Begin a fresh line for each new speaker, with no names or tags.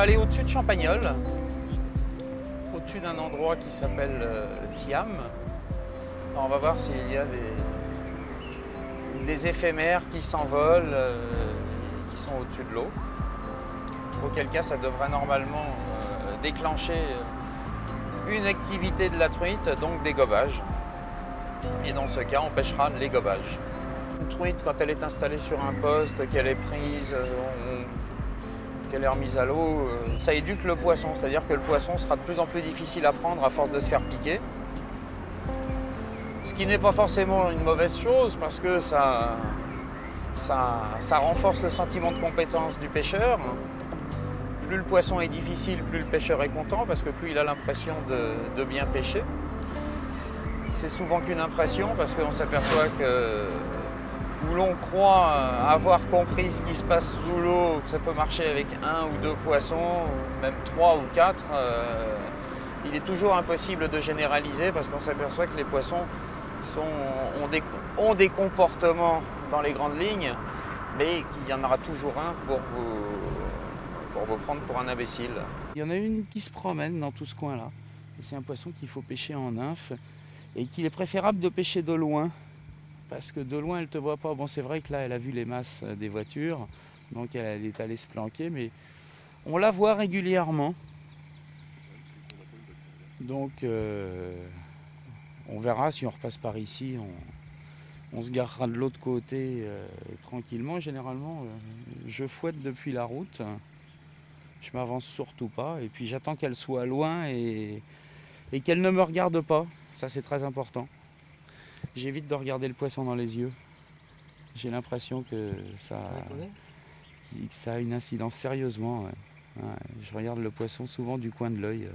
aller au-dessus de Champagnole, au-dessus d'un endroit qui s'appelle Siam. Alors, on va voir s'il y a des éphémères qui s'envolent, qui sont au-dessus de l'eau. Auquel cas, ça devrait normalement déclencher une activité de la truite, donc des gobages. Et dans ce cas, on pêchera les gobages. Une truite, quand elle est installée sur un poste, qu'elle est prise, qu'elle est remise à l'eau, ça éduque le poisson. C'est-à-dire que le poisson sera de plus en plus difficile à prendre à force de se faire piquer. Ce qui n'est pas forcément une mauvaise chose parce que ça renforce le sentiment de compétence du pêcheur. Plus le poisson est difficile, plus le pêcheur est content parce que plus il a l'impression de bien pêcher. C'est souvent qu'une impression parce qu'on s'aperçoit que où l'on croit avoir compris ce qui se passe sous l'eau, que ça peut marcher avec 1 ou 2 poissons, même 3 ou 4, il est toujours impossible de généraliser parce qu'on s'aperçoit que les poissons ont des comportements dans les grandes lignes, mais qu'il y en aura toujours un pour vous prendre pour un imbécile. Il y en a une qui se promène dans tout ce coin-là. C'est un poisson qu'il faut pêcher en nymphe et qu'il est préférable de pêcher de loin parce que de loin elle ne te voit pas. Bon, c'est vrai que là elle a vu les masses des voitures, donc elle est allée se planquer, mais on la voit régulièrement. Donc on verra si on repasse par ici, on se garera de l'autre côté tranquillement. Généralement je fouette depuis la route. Je m'avance surtout pas et puis j'attends qu'elle soit loin et qu'elle ne me regarde pas. Ça, c'est très important. J'évite de regarder le poisson dans les yeux. J'ai l'impression que ça a une incidence sérieusement. Ouais. Ouais, je regarde le poisson souvent du coin de l'œil.